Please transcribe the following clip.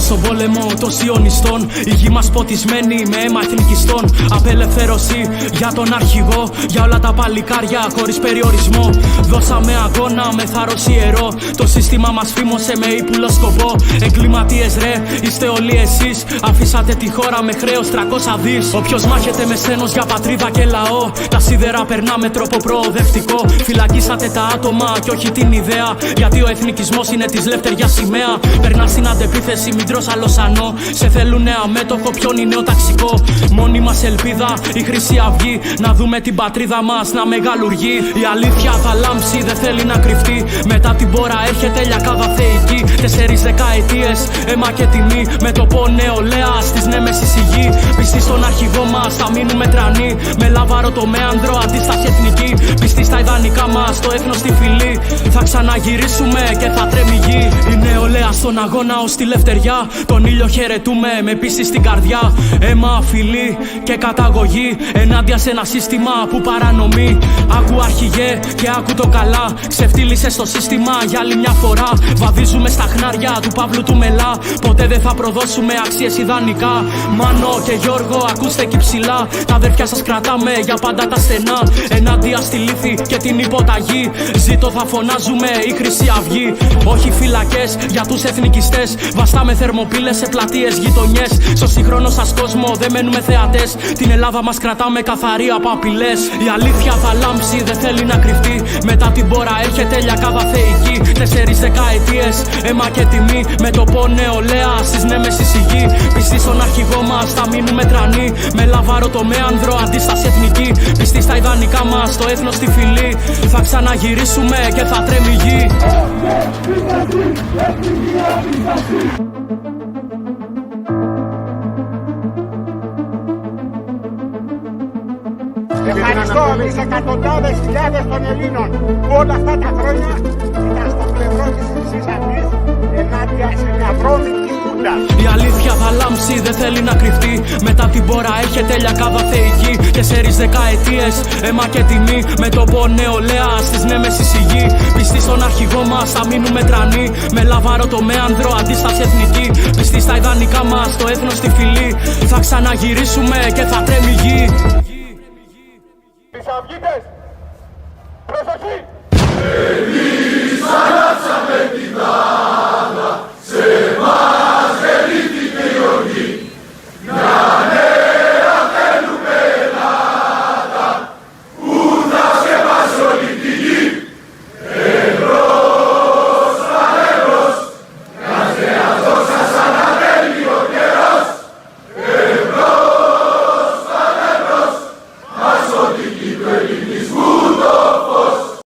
στον πόλεμο των σιωνιστών. Η γη μας ποτισμένη με αίμα εθνικιστών. Απελευθέρωση για τον αρχηγό, για όλα τα παλικάρια χωρίς περιορισμό. Δώσαμε αγώνα με θάρρος ιερό. Το σύστημα μας φήμωσε με ύπουλο σκοπό. Εγκληματίες ρε, είστε όλοι εσείς. Αφήσατε τη χώρα με χρέος 300 δις. Όποιος μάχεται με σθένος για πατρίδα και λαό, τα σίδερα περνά με τρόπο προοδευτικό. Φυλακίσατε τα άτομα και όχι την ιδέα, γιατί ο εθνικισμός είναι της λευτεριάς σημαία. Περνά στην αντεπίθεση, μην τρως αλωσανό. Σε θέλουνε αμέτωχο, ποιον είναι ο ταξικό. Μόνη μας ελπίδα, η Χρυσή Αυγή. Να δούμε την πατρίδα μας να μεγαλουργεί. Η αλήθεια θα λάμψει, δεν θέλει να κρυφτεί. Μετά την πόρα έρχεται λιακάδα θεϊκή. 4 δεκαετίες, αίμα και τιμή. Με το πω νεολαία της νέμεσης η γη. Πιστοί στον αρχηγό μας θα μείνουμε τρανοί. Με λάβαρο το μέανδρο, αντίσταση εθνική. Πιστοί στα ιδανικά μας, το έθνος στη φυλή. Θα ξαναγυρίσουμε και θα τρέμει η γη. Η νεολαία στον αγώνα ως τη λευτεριά. Τον ήλιο χαιρετούμε με πίστη στην καρδιά. Αίμα, φυλή και καταγωγή. Ενάντια σε ένα σύστημα που παρανομεί. Άκου αρχηγέ και άκου το καλά. Ξεφτύλισε στο σύστημα για άλλη μια φορά. Βαδίζουμε στα χνάρια του Παύλου του Μελά. Ποτέ δεν θα προδώσουμε αξίες ιδανικά. Μάνο και Γιώργο, ακούστε εκεί ψηλά. Τα αδέρφια σας κρατάμε για πάντα τα στενά. Ενάντια στη λύθη και την υποταγή. Ζήτω θα φωνάζουμε η Χρυσή Αυγή. Όχι φυλακές για τους εθνικιστές. Βαστάμε θερμοπύλες σε πλατείες, γειτονιές. Στο σύγχρονο σας κόσμο δεν μένουμε θεατές. Την Ελλάδα μας κρατάμε καθαρή από απειλές. Η αλήθεια θα λάμψει, δεν θέλει να κρυφτεί. Μετά την πόρα έρχεται λιακάδα θεϊκή. 4 δεκαετίες, αίμα και τιμή. Με το πω νεολαία στις νέμεσης η γη. Πιστοί στον αρχηγό μας θα μείνουμε τρανοί. Με λαβάρο το μέανδρο, αντίσταση εθνική. Πιστοί στα ιδανικά μας, το έθνος στη φυλή. Θα ξαναγυρίσουμε και θα τρέμει η γη. Ευχαριστώ τις εκατοντάδες χιλιάδες των Ελλήνων που όλα αυτά τα χρόνια ήταν στο πλευρό της Χρυσής Αυγής ενάντια σε μια βρώμικη χούντα. Η αλήθεια θα λάμψει, δεν θέλει να κρυφτεί. Μετά την πόρα έρχεται λιακάδα θεϊκή. 4 δεκαετίες, αίμα και τιμή. Με το πω νεολαία στις νέμεσης η γη. Πιστοί στον αρχηγό μας θα μείνουμε τρανοί. Με λαβάρο το μέανδρο, αντίσταση εθνική. Πιστοί στα ιδανικά μας, το έθνος στη φυλή. Θα ξαναγυρίσουμε και θα τρέμει η γη. Χρυσαυγίτες!